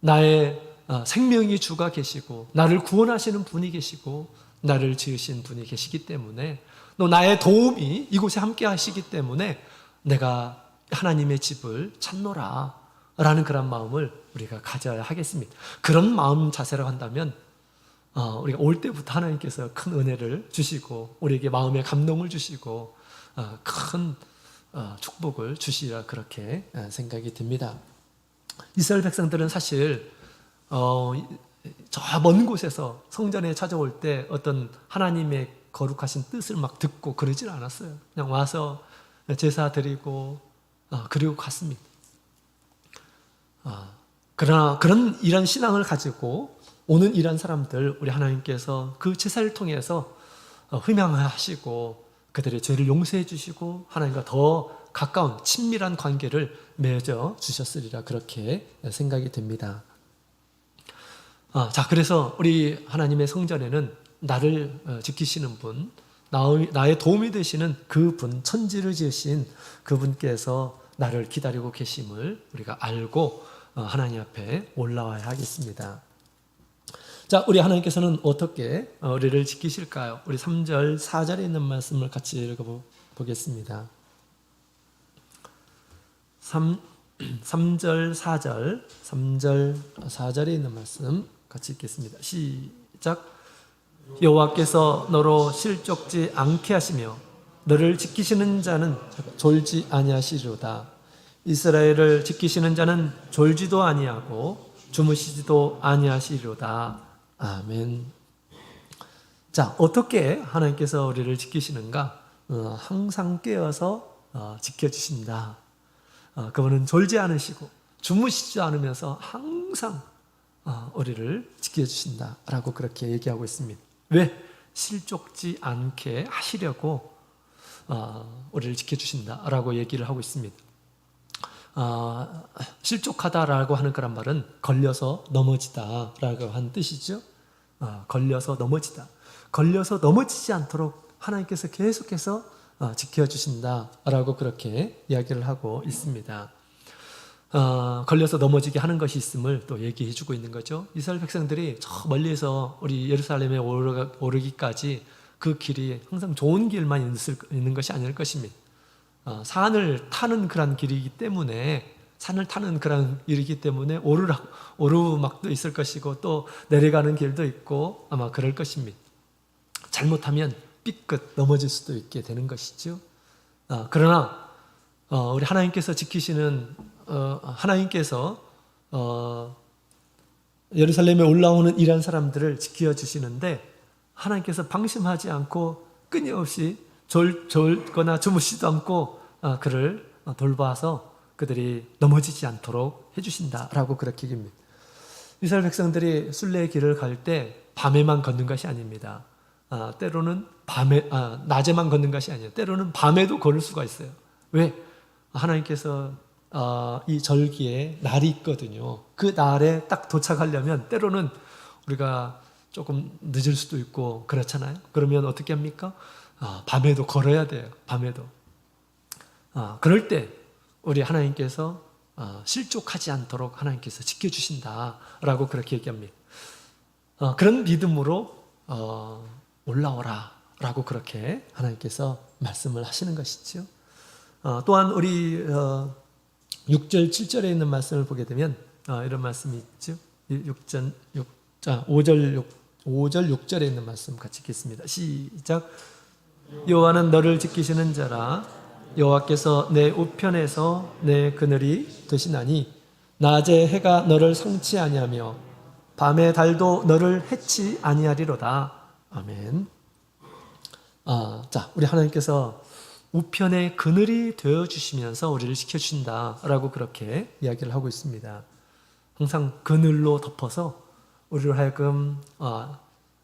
나의 생명의 주가 계시고 나를 구원하시는 분이 계시고 나를 지으신 분이 계시기 때문에 또 나의 도움이 이곳에 함께 하시기 때문에 내가 하나님의 집을 찾노라 라는 그런 마음을 우리가 가져야 하겠습니다. 그런 마음 자세라고 한다면 우리가 올 때부터 하나님께서 큰 은혜를 주시고 우리에게 마음의 감동을 주시고 큰 축복을 주시리라 그렇게 생각이 듭니다. 이스라엘 백성들은 사실 저 먼 곳에서 성전에 찾아올 때 어떤 하나님의 거룩하신 뜻을 막 듣고 그러질 않았어요. 그냥 와서 제사 드리고 그리고 갔습니다. 그러나 이런 신앙을 가지고 오는 이런 사람들 우리 하나님께서 그 제사를 통해서 흠양하시고 그들의 죄를 용서해 주시고 하나님과 더 가까운 친밀한 관계를 맺어 주셨으리라 그렇게 생각이 됩니다. 자, 그래서 우리 하나님의 성전에는 나를 지키시는 분, 나의 도움이 되시는 그분, 천지를 지으신 그분께서 나를 기다리고 계심을 우리가 알고 하나님 앞에 올라와야 하겠습니다. 자, 우리 하나님께서는 어떻게 우리를 지키실까요? 우리 3절, 4절에 있는 말씀을 같이 읽어보겠습니다. 3절, 4절, 3절, 4절에 있는 말씀 같이 읽겠습니다. 시작. 여호와께서 너로 실족지 않게 하시며 너를 지키시는 자는 졸지 아니하시리로다. 이스라엘을 지키시는 자는 졸지도 아니하고 주무시지도 아니하시리로다. 아멘. 자, 어떻게 하나님께서 우리를 지키시는가? 항상 깨어서 지켜주신다. 그분은 졸지 않으시고 주무시지 않으면서 항상 우리를 지켜주신다라고 그렇게 얘기하고 있습니다. 왜? 실족지 않게 하시려고 우리를 지켜주신다라고 얘기를 하고 있습니다. 실족하다라고 하는 그런 말은 걸려서 넘어지다라고 하는 뜻이죠. 걸려서 넘어지다. 걸려서 넘어지지 않도록 하나님께서 계속해서 지켜주신다라고 그렇게 이야기를 하고 있습니다. 걸려서 넘어지게 하는 것이 있음을 또 얘기해 주고 있는 거죠. 이스라엘 백성들이 저 멀리에서 우리 예루살렘에 오르기까지 그 길이 항상 좋은 길만 있는 것이 아닐 것입니다. 산을 타는 그런 길이기 때문에 산을 타는 그런 길이기 때문에 오르막도 있을 것이고 또 내려가는 길도 있고 아마 그럴 것입니다. 잘못하면 삐끗 넘어질 수도 있게 되는 것이죠. 그러나 우리 하나님께서 지키시는 하나님께서 예루살렘에 올라오는 이런 사람들을 지켜주시는데 하나님께서 방심하지 않고 끊임없이 졸거나 주무시지도 않고 그를 돌봐서 그들이 넘어지지 않도록 해주신다라고 그렇게 얘기합니다. 이스라엘 백성들이 순례의 길을 갈 때 밤에만 걷는 것이 아닙니다. 때로는 낮에만 걷는 것이 아니에요. 때로는 밤에도 걸을 수가 있어요. 왜? 하나님께서 이 절기에 날이 있거든요. 그 날에 딱 도착하려면 때로는 우리가 조금 늦을 수도 있고 그렇잖아요. 그러면 어떻게 합니까? 밤에도 걸어야 돼요. 밤에도. 그럴 때 우리 하나님께서 실족하지 않도록 하나님께서 지켜주신다라고 그렇게 얘기합니다. 그런 믿음으로 올라오라 라고 그렇게 하나님께서 말씀을 하시는 것이죠. 또한 우리 6절, 7절에 있는 말씀을 보게 되면 이런 말씀이 있죠. 5절, 6절에 있는 말씀 같이 읽겠습니다. 시작. 여호와는 너를 지키시는 자라. 여호와께서 내 우편에서 내 그늘이 되시나니 낮에 해가 너를 상치 아니하며 밤에 달도 너를 해치 아니하리로다. 아멘. 자, 우리 하나님께서 우편의 그늘이 되어주시면서 우리를 지켜주신다라고 그렇게 이야기를 하고 있습니다. 항상 그늘로 덮어서 우리를 하여금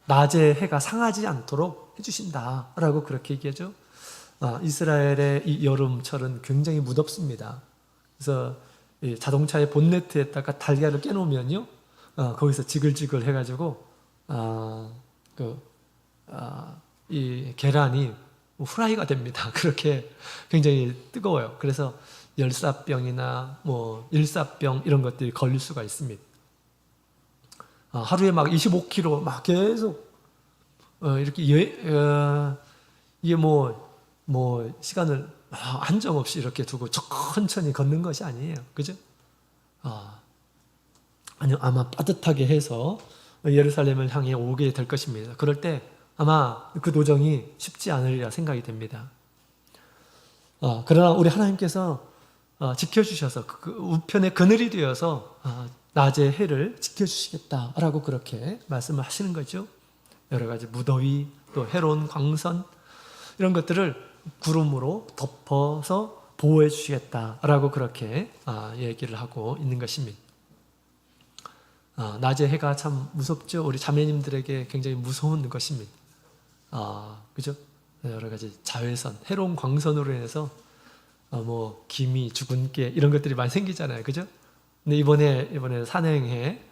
낮에 해가 상하지 않도록 해주신다라고 그렇게 얘기하죠. 이스라엘의 이 여름철은 굉장히 무덥습니다. 그래서 이 자동차의 본네트에다가 달걀을 깨놓으면요, 거기서 지글지글 해가지고 이 계란이 후라이가 됩니다. 그렇게 굉장히 뜨거워요. 그래서 열사병이나 뭐 일사병 이런 것들이 걸릴 수가 있습니다. 하루에 막 25km 막 계속 이렇게 이게 뭐 시간을 한정 없이 이렇게 두고 천천히 걷는 것이 아니에요. 그죠? 아니요, 아마 빠듯하게 해서 예루살렘을 향해 오게 될 것입니다. 그럴 때 아마 그 도정이 쉽지 않으리라 생각이 됩니다. 그러나 우리 하나님께서 지켜주셔서 그 우편의 그늘이 되어서 낮의 해를 지켜주시겠다라고 그렇게 말씀을 하시는 거죠. 여러 가지 무더위, 또 해로운 광선 이런 것들을 구름으로 덮어서 보호해 주시겠다라고 그렇게 얘기를 하고 있는 것입니다. 낮의 해가 참 무섭죠. 우리 자매님들에게 굉장히 무서운 것입니다. 그죠? 여러 가지 자외선, 해로운 광선으로 인해서 뭐 기미, 죽은 깨 이런 것들이 많이 생기잖아요. 그죠? 근데 이번에 산행에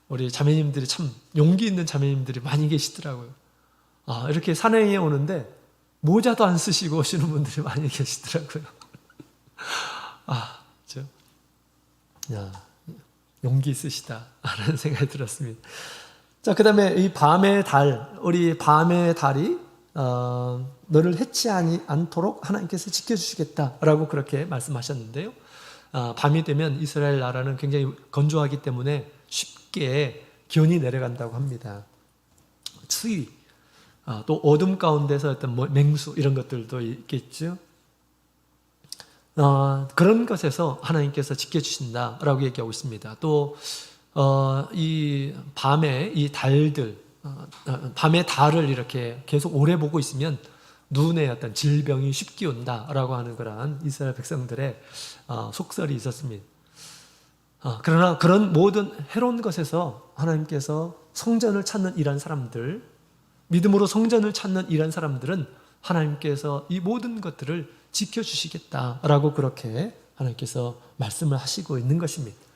우리 자매님들이 참 용기 있는 자매님들이 많이 계시더라고요. 이렇게 산행에 오는데 모자도 안 쓰시고 오시는 분들이 많이 계시더라고요. 용기 있으시다라는 생각이 들었습니다. 자, 그 다음에 이 밤의 달, 우리 밤의 달이 너를 해치지 않도록 하나님께서 지켜주시겠다라고 그렇게 말씀하셨는데요. 밤이 되면 이스라엘 나라는 굉장히 건조하기 때문에 쉽게 기온이 내려간다고 합니다. 추위, 또 어둠 가운데서 어떤 맹수 이런 것들도 있겠죠. 그런 것에서 하나님께서 지켜주신다라고 얘기하고 있습니다. 또 이 밤에 이 달들, 밤의 달을 이렇게 계속 오래 보고 있으면 눈에 어떤 질병이 쉽게 온다라고 하는 그러한 이스라엘 백성들의 속설이 있었습니다. 그러나 그런 모든 해로운 것에서 하나님께서 성전을 찾는 이런 사람들, 믿음으로 성전을 찾는 이런 사람들은 하나님께서 이 모든 것들을 지켜주시겠다라고 그렇게 하나님께서 말씀을 하시고 있는 것입니다.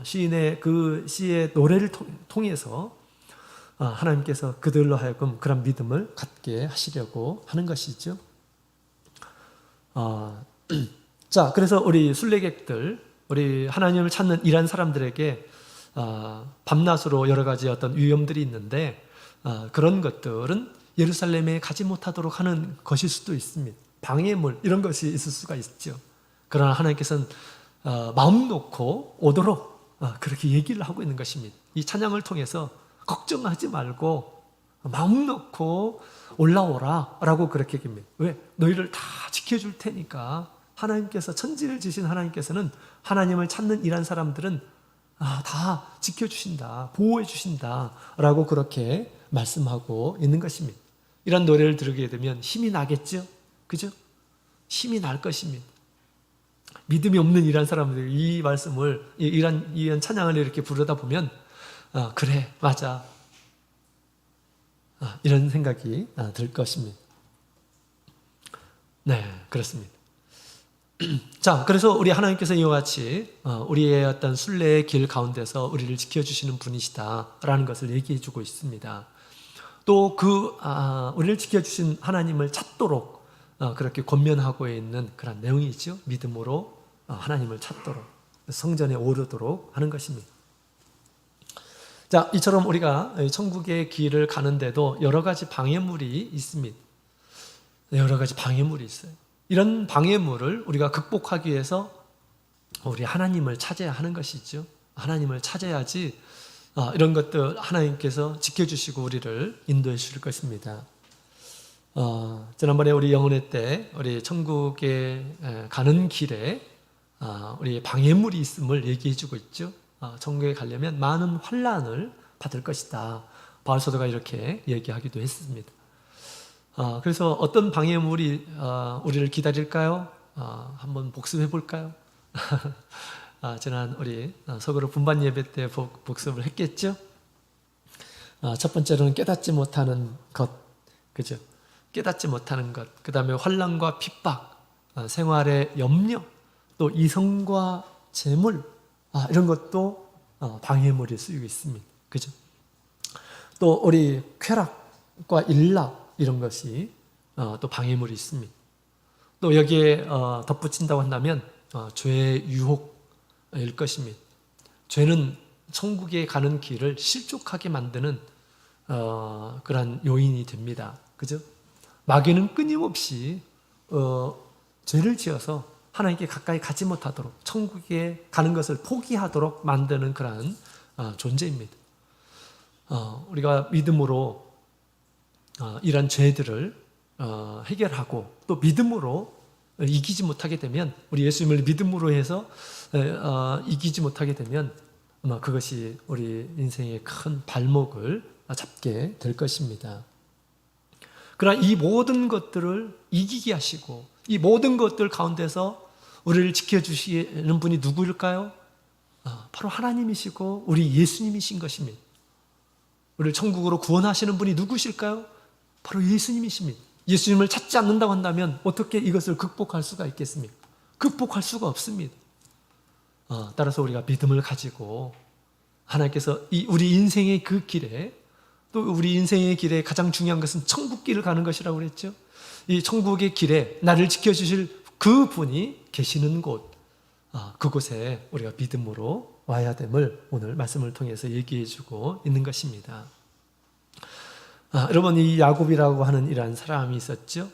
시인의 그 시의 노래를 통해서 하나님께서 그들로 하여금 그런 믿음을 갖게 하시려고 하는 것이죠. 자, 그래서 우리 순례객들, 우리 하나님을 찾는 이런 사람들에게 밤낮으로 여러 가지 어떤 위험들이 있는데 그런 것들은 예루살렘에 가지 못하도록 하는 것일 수도 있습니다. 방해물 이런 것이 있을 수가 있죠. 그러나 하나님께서는 마음 놓고 오도록 그렇게 얘기를 하고 있는 것입니다. 이 찬양을 통해서 걱정하지 말고 마음 놓고 올라오라 라고 그렇게 얘기합니다. 왜? 너희를 다 지켜줄 테니까. 하나님께서 천지를 지신 하나님께서는 하나님을 찾는 이런 사람들은 다 지켜주신다, 보호해 주신다 라고 그렇게 말씀하고 있는 것입니다. 이런 노래를 들으게 되면 힘이 나겠죠? 그죠? 힘이 날 것입니다. 믿음이 없는 이런 사람들 이 말씀을 이런 찬양을 이렇게 부르다 보면 그래 맞아 이런 생각이 들 것입니다. 네, 그렇습니다. 자, 그래서 우리 하나님께서 이와 같이 우리의 어떤 순례의 길 가운데서 우리를 지켜주시는 분이시다라는 것을 얘기해주고 있습니다. 또 우리를 지켜주신 하나님을 찾도록 그렇게 권면하고 있는 그런 내용이죠. 믿음으로 하나님을 찾도록 성전에 오르도록 하는 것입니다. 자, 이처럼 우리가 천국의 길을 가는데도 여러 가지 방해물이 있습니다. 여러 가지 방해물이 있어요. 이런 방해물을 우리가 극복하기 위해서 우리 하나님을 찾아야 하는 것이죠. 하나님을 찾아야지 이런 것들 하나님께서 지켜주시고 우리를 인도해 주실 것입니다. 지난번에 우리 영혼회 때 우리 천국에 가는 길에 우리 방해물이 있음을 얘기해 주고 있죠. 천국에 가려면 많은 환난을 받을 것이다. 바울 사도가 이렇게 얘기하기도 했습니다. 그래서 어떤 방해물이 우리를 기다릴까요? 한번 복습해 볼까요? 지난 우리 서구로 분반 예배 때 복습을 했겠죠? 첫 번째로는 깨닫지 못하는 것, 그죠? 깨닫지 못하는 것, 그 다음에 환난과 핍박, 생활의 염려, 또 이성과 재물, 이런 것도 방해물이 쓰이고 있습니다. 그죠? 또 우리 쾌락과 일락 이런 것이 또 방해물이 있습니다. 또 여기에 덧붙인다고 한다면 죄의 유혹일 것입니다. 죄는 천국에 가는 길을 실족하게 만드는 그런 요인이 됩니다. 그죠? 마귀는 끊임없이 죄를 지어서 하나님께 가까이 가지 못하도록 천국에 가는 것을 포기하도록 만드는 그러한 존재입니다. 우리가 믿음으로 이런 죄들을 해결하고 또 믿음으로 이기지 못하게 되면, 우리 예수님을 믿음으로 해서 이기지 못하게 되면 아마 그것이 우리 인생의 큰 발목을 잡게 될 것입니다. 그러나 이 모든 것들을 이기게 하시고 이 모든 것들 가운데서 우리를 지켜주시는 분이 누구일까요? 바로 하나님이시고 우리 예수님이신 것입니다. 우리를 천국으로 구원하시는 분이 누구실까요? 바로 예수님이십니다. 예수님을 찾지 않는다고 한다면 어떻게 이것을 극복할 수가 있겠습니까? 극복할 수가 없습니다. 따라서 우리가 믿음을 가지고 하나님께서 우리 인생의 그 길에, 또 우리 인생의 길에 가장 중요한 것은 천국 길을 가는 것이라고 그랬죠. 이 천국의 길에 나를 지켜주실 그 분이 계시는 곳, 그곳에 우리가 믿음으로 와야 됨을 오늘 말씀을 통해서 얘기해 주고 있는 것입니다. 여러분, 이 야곱이라고 하는 이러한 사람이 있었죠.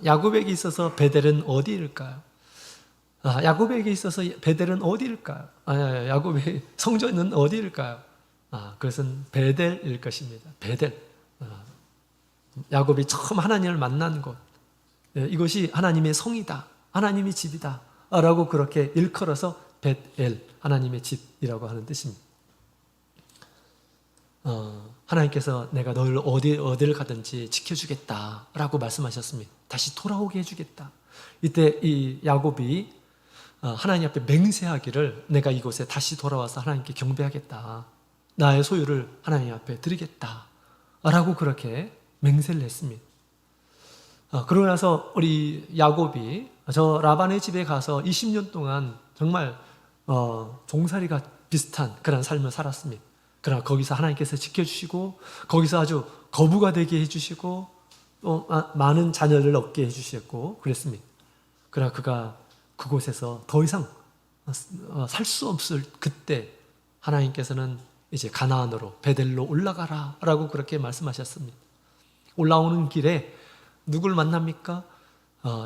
야곱에게 있어서 베델은 어디일까요? 야곱에게 있어서 베델은 어디일까요? 야곱의 성전은 어디일까요? 그것은 베델일 것입니다. 베델. 야곱이 처음 하나님을 만난 곳, 이것이 하나님의 성이다, 하나님의 집이다 라고 그렇게 일컬어서 벳엘, 하나님의 집이라고 하는 뜻입니다. 하나님께서 내가 너를 어디를 가든지 지켜주겠다 라고 말씀하셨습니다. 다시 돌아오게 해주겠다. 이때 이 야곱이 하나님 앞에 맹세하기를, 내가 이곳에 다시 돌아와서 하나님께 경배하겠다, 나의 소유를 하나님 앞에 드리겠다 라고 그렇게 맹세를 했습니다. 그러고 나서 우리 야곱이 저 라반의 집에 가서 20년 동안 정말 종살이가 비슷한 그런 삶을 살았습니다. 그러나 거기서 하나님께서 지켜주시고 거기서 아주 거부가 되게 해주시고 또 많은 자녀를 얻게 해주셨고 그랬습니다. 그러나 그가 그곳에서 더 이상 살 수 없을 그때 하나님께서는 이제 가나안으로 베델로 올라가라 라고 그렇게 말씀하셨습니다. 올라오는 길에 누굴 만납니까?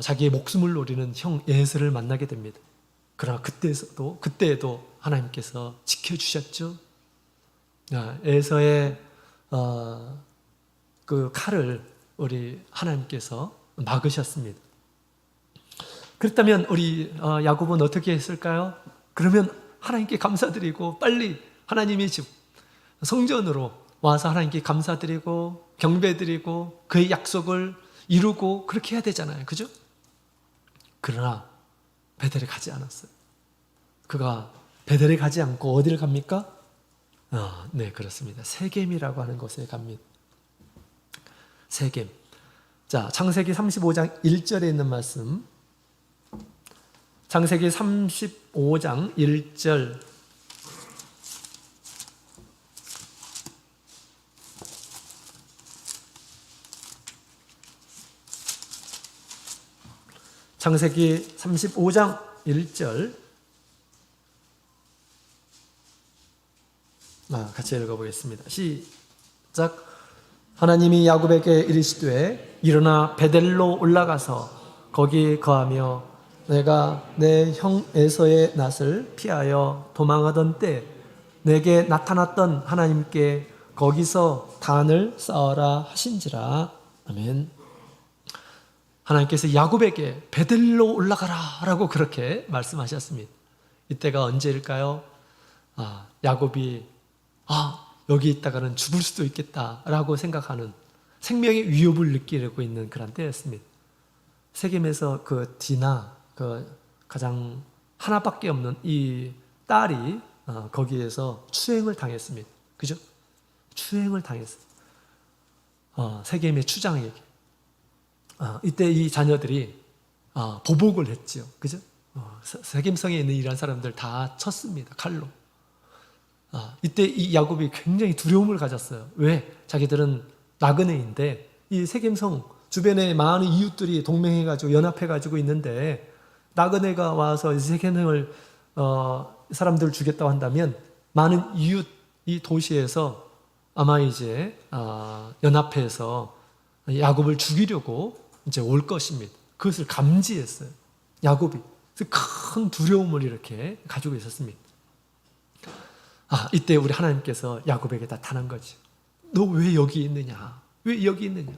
자기의 목숨을 노리는 형 에서를 만나게 됩니다. 그러나 그때에도 하나님께서 지켜주셨죠. 에서의 그 칼을 우리 하나님께서 막으셨습니다. 그렇다면 우리 야곱은 어떻게 했을까요? 그러면 하나님께 감사드리고 빨리 하나님의 집 성전으로 와서 하나님께 감사드리고 경배드리고 그의 약속을 이루고 그렇게 해야 되잖아요. 그죠? 그러나 베델에 가지 않았어요. 그가 베델에 가지 않고 어디를 갑니까? 네, 그렇습니다. 세겜이라고 하는 곳에 갑니다. 세겜. 자, 창세기 35장 1절에 있는 말씀. 창세기 35장 1절. 창세기 35장 1절. 같이 읽어보겠습니다. 시작. 하나님이 야곱에게 이르시되 일어나 베델로 올라가서 거기 거하며 내가 내 형 에서의 낯을 피하여 도망하던 때 내게 나타났던 하나님께 거기서 단을 쌓아라 하신지라. 아멘. 하나님께서 야곱에게 베델로 올라가라 라고 그렇게 말씀하셨습니다. 이때가 언제일까요? 야곱이 여기 있다가는 죽을 수도 있겠다라고 생각하는, 생명의 위협을 느끼고 있는 그런 때였습니다. 세겜에서 그 디나, 그 가장 하나밖에 없는 이 딸이 거기에서 추행을 당했습니다. 그죠? 추행을 당했어요. 세겜의 추장에게. 이때 이 자녀들이 보복을 했죠. 그죠? 세겜성에 있는 이런 사람들 다 쳤습니다. 칼로. 이때 이 야곱이 굉장히 두려움을 가졌어요. 왜? 자기들은 나그네인데 이 세겜성 주변에 많은 이웃들이 동맹해가지고 연합해가지고 있는데 나그네가 와서 이 세겜성을 사람들을 죽였다고 한다면 많은 이웃 이 도시에서 아마 이제 연합해서 야곱을 죽이려고 이제 올 것입니다. 그것을 감지했어요. 야곱이 큰 두려움을 이렇게 가지고 있었습니다. 이때 우리 하나님께서 야곱에게 나타난 거죠. 너 왜 여기 있느냐? 왜 여기 있느냐?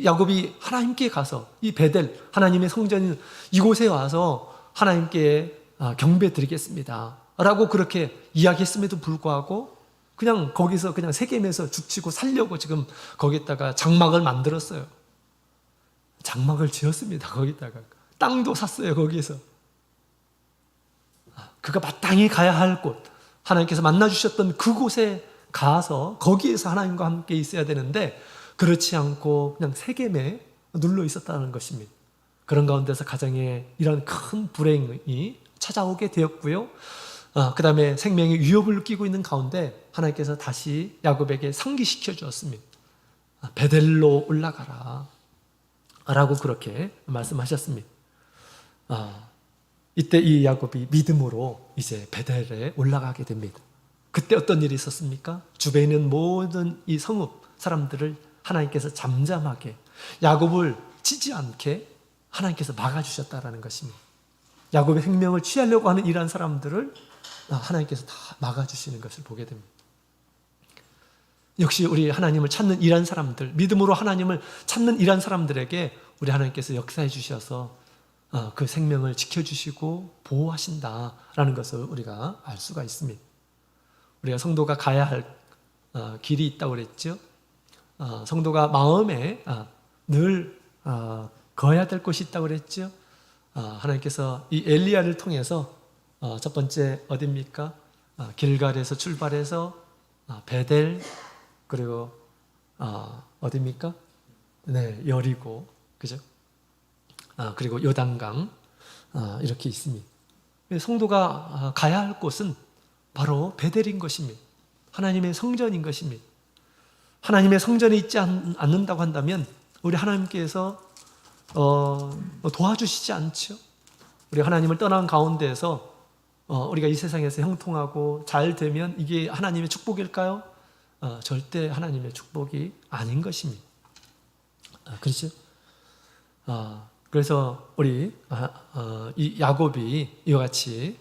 야곱이 하나님께 가서 이 베델 하나님의 성전인 이곳에 와서 하나님께 경배 드리겠습니다 라고 그렇게 이야기했음에도 불구하고 그냥 거기서 그냥 세겜에서 죽치고 살려고 지금 거기다가 장막을 만들었어요. 장막을 지었습니다. 거기다가 땅도 샀어요. 거기에서 그가 마땅히 가야 할 곳, 하나님께서 만나주셨던 그곳에 가서 거기에서 하나님과 함께 있어야 되는데 그렇지 않고 그냥 세겜에 눌러 있었다는 것입니다. 그런 가운데서 가정에 이런 큰 불행이 찾아오게 되었고요. 그 다음에 생명의 위협을 끼고 있는 가운데 하나님께서 다시 야곱에게 상기시켜 주었습니다. 베델로 올라가라 라고 그렇게 말씀하셨습니다. 이때 이 야곱이 믿음으로 이제 베델에 올라가게 됩니다. 그때 어떤 일이 있었습니까? 주변에 있는 모든 이 성읍 사람들을 하나님께서 잠잠하게 야곱을 치지 않게 하나님께서 막아주셨다라는 것입니다. 야곱의 생명을 취하려고 하는 이러한 사람들을 하나님께서 다 막아주시는 것을 보게 됩니다. 역시 우리 하나님을 찾는 이러한 사람들, 믿음으로 하나님을 찾는 이러한 사람들에게 우리 하나님께서 역사해 주셔서 그 생명을 지켜주시고 보호하신다라는 것을 우리가 알 수가 있습니다. 우리가 성도가 가야 할 길이 있다고 그랬죠. 성도가 마음에 늘 거해야 될 곳이 있다고 그랬죠. 하나님께서 이 엘리야를 통해서 첫 번째 어디입니까? 길갈에서 출발해서 베델 그리고 어디입니까? 네, 여리고 그죠? 그리고 요단강 이렇게 있습니다. 성도가 가야 할 곳은 바로 베델인 것입니다. 하나님의 성전인 것입니다. 하나님의 성전에 있지 않는다고 한다면 우리 하나님께서 도와주시지 않죠. 우리 하나님을 떠난 가운데에서 우리가 이 세상에서 형통하고 잘 되면 이게 하나님의 축복일까요? 절대 하나님의 축복이 아닌 것입니다. 그렇죠? 그래서 우리 이 야곱이 이와 같이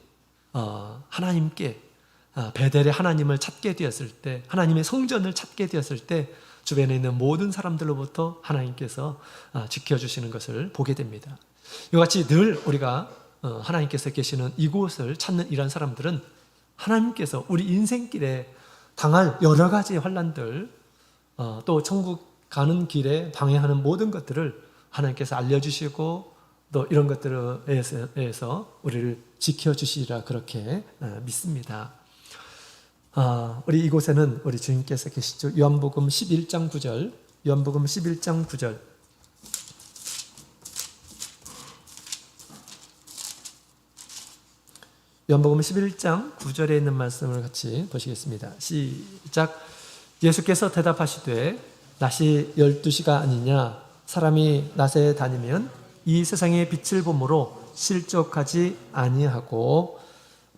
하나님께 베델의 하나님을 찾게 되었을 때, 하나님의 성전을 찾게 되었을 때 주변에 있는 모든 사람들로부터 하나님께서 지켜주시는 것을 보게 됩니다. 이와 같이 늘 우리가 하나님께서 계시는 이곳을 찾는 이런 사람들은 하나님께서 우리 인생길에 당할 여러 가지 환난들, 또 천국 가는 길에 방해하는 모든 것들을 하나님께서 알려주시고 또 이런 것들에 의해서 우리를 지켜주시리라 그렇게 믿습니다. 우리 이곳에는 우리 주님께서 계시죠. 요한복음 11장 9절, 요한복음 11장 9절. 요한복음 11장 9절에 있는 말씀을 같이 보시겠습니다. 시작. 예수께서 대답하시되 낮이 12시가 아니냐? 사람이 낮에 다니면 이 세상의 빛을 보므로 실족하지 아니하고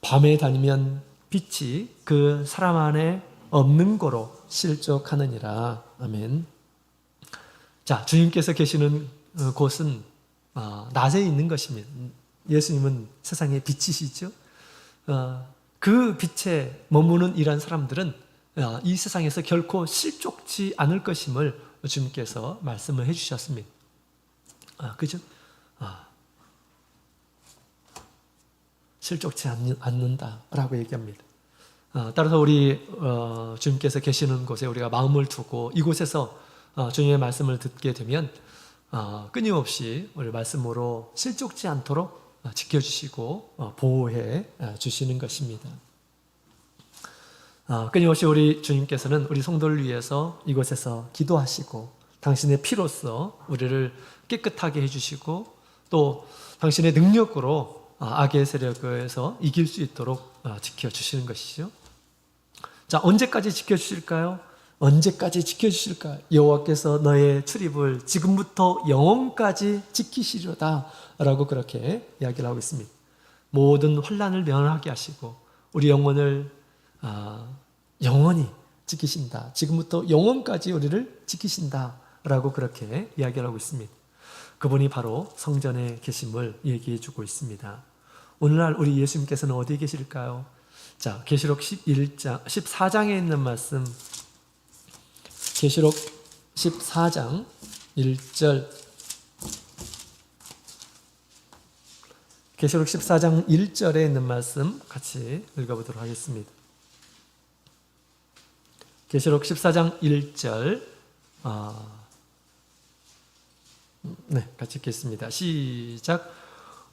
밤에 다니면 빛이 그 사람 안에 없는 거로 실족하느니라. 아멘. 자, 주님께서 계시는 곳은 낮에 있는 것입니다. 예수님은 세상의 빛이시죠. 그 빛에 머무는 이런 사람들은 이 세상에서 결코 실족치 않을 것임을 주님께서 말씀을 해주셨습니다. 그죠? 실족치 않는다라고 얘기합니다. 따라서 우리 주님께서 계시는 곳에 우리가 마음을 두고 이곳에서 주님의 말씀을 듣게 되면 끊임없이 우리 말씀으로 실족치 않도록 지켜주시고 보호해 주시는 것입니다. 끊임없이 우리 주님께서는 우리 성도를 위해서 이곳에서 기도하시고 당신의 피로써 우리를 깨끗하게 해주시고 또 당신의 능력으로 악의 세력에서 이길 수 있도록 지켜주시는 것이죠. 자, 언제까지 지켜주실까요? 언제까지 지켜주실까? 여호와께서 너의 출입을 지금부터 영원까지 지키시려다 라고 그렇게 이야기를 하고 있습니다. 모든 환난을 면하게 하시고 우리 영혼을 영원히 지키신다. 지금부터 영원까지 우리를 지키신다 라고 그렇게 이야기를 하고 있습니다. 그분이 바로 성전에 계심을 얘기해 주고 있습니다. 오늘날 우리 예수님께서는 어디에 계실까요? 자, 계시록 11장, 14장에 있는 말씀, 계시록 14장 1절, 계시록 14장 1절에 있는 말씀 같이 읽어보도록 하겠습니다. 계시록 14장 1절, 같이 읽겠습니다. 시작.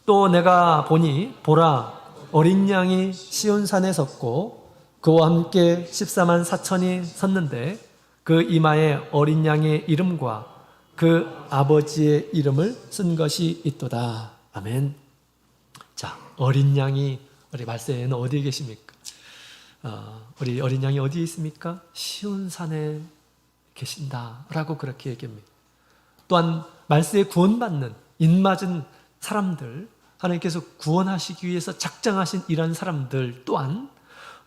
또 내가 보니 보라 어린 양이 시온산에 섰고 그와 함께 14만 4천이 섰는데 그 이마에 어린 양의 이름과 그 아버지의 이름을 쓴 것이 있도다. 아멘. 자, 어린 양이 우리 말세에는 어디에 계십니까? 우리 어린 양이 어디에 있습니까? 시온산에 계신다라고 그렇게 얘기합니다. 또한 말세에 구원받는 인맞은 사람들, 하나님께서 구원하시기 위해서 작정하신 이런 사람들 또한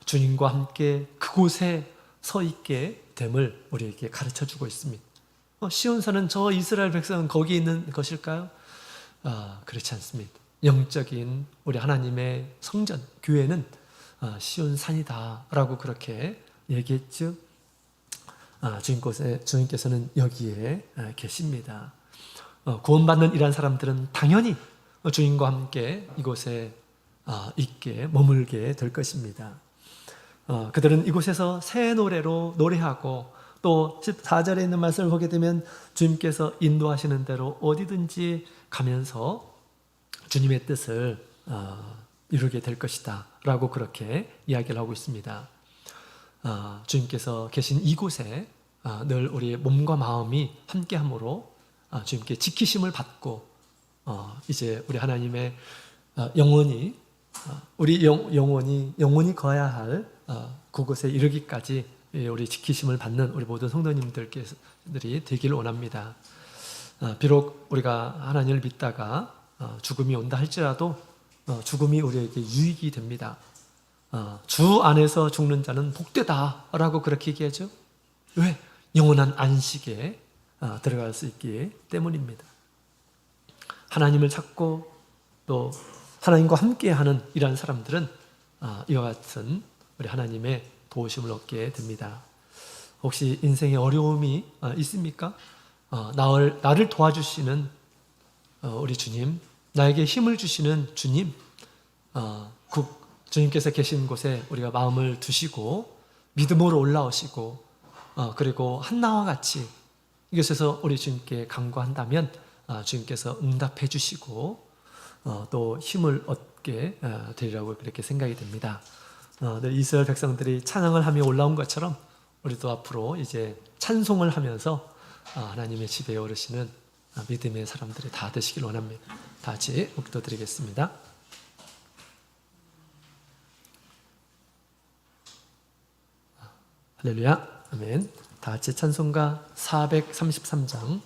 주님과 함께 그곳에 서 있게 됨을 우리에게 가르쳐주고 있습니다. 시온산은 저 이스라엘 백성은 거기에 있는 것일까요? 그렇지 않습니다. 영적인 우리 하나님의 성전, 교회는 시온산이다 라고 그렇게 얘기했죠. 주님께서는 여기에 계십니다. 구원받는 이러한 사람들은 당연히 주님과 함께 이곳에 있게 머물게 될 것입니다. 그들은 이곳에서 새 노래로 노래하고 또 14절에 있는 말씀을 보게 되면 주님께서 인도하시는 대로 어디든지 가면서 주님의 뜻을 이루게 될 것이다 라고 그렇게 이야기를 하고 있습니다. 주님께서 계신 이곳에 늘 우리의 몸과 마음이 함께함으로 주님께 지키심을 받고 이제 우리 하나님의 영원히 우리 영원히 거야 할 그곳에 이르기까지 우리 지키심을 받는 우리 모든 성도님들이 되기를 원합니다. 비록 우리가 하나님을 믿다가 죽음이 온다 할지라도 죽음이 우리에게 유익이 됩니다. 주 안에서 죽는 자는 복되다라고 그렇게 얘기하죠. 왜? 영원한 안식에 들어갈 수 있기 때문입니다. 하나님을 찾고 또 하나님과 함께하는 이러한 사람들은 이와 같은 우리 하나님의 도우심을 얻게 됩니다. 혹시 인생에 어려움이 있습니까? 나를 도와주시는 우리 주님, 나에게 힘을 주시는 주님, 주님께서 계신 곳에 우리가 마음을 두시고 믿음으로 올라오시고 그리고 한나와 같이 이곳에서 우리 주님께 간구한다면 주님께서 응답해 주시고 또 힘을 얻게 되리라고 그렇게 생각이 됩니다. 이스라엘 백성들이 찬양을 하며 올라온 것처럼 우리도 앞으로 이제 찬송을 하면서 하나님의 집에 오르시는 믿음의 사람들이 다 되시길 원합니다. 다 같이 묵도드리겠습니다. 할렐루야, 아멘. 다 같이 찬송가 433장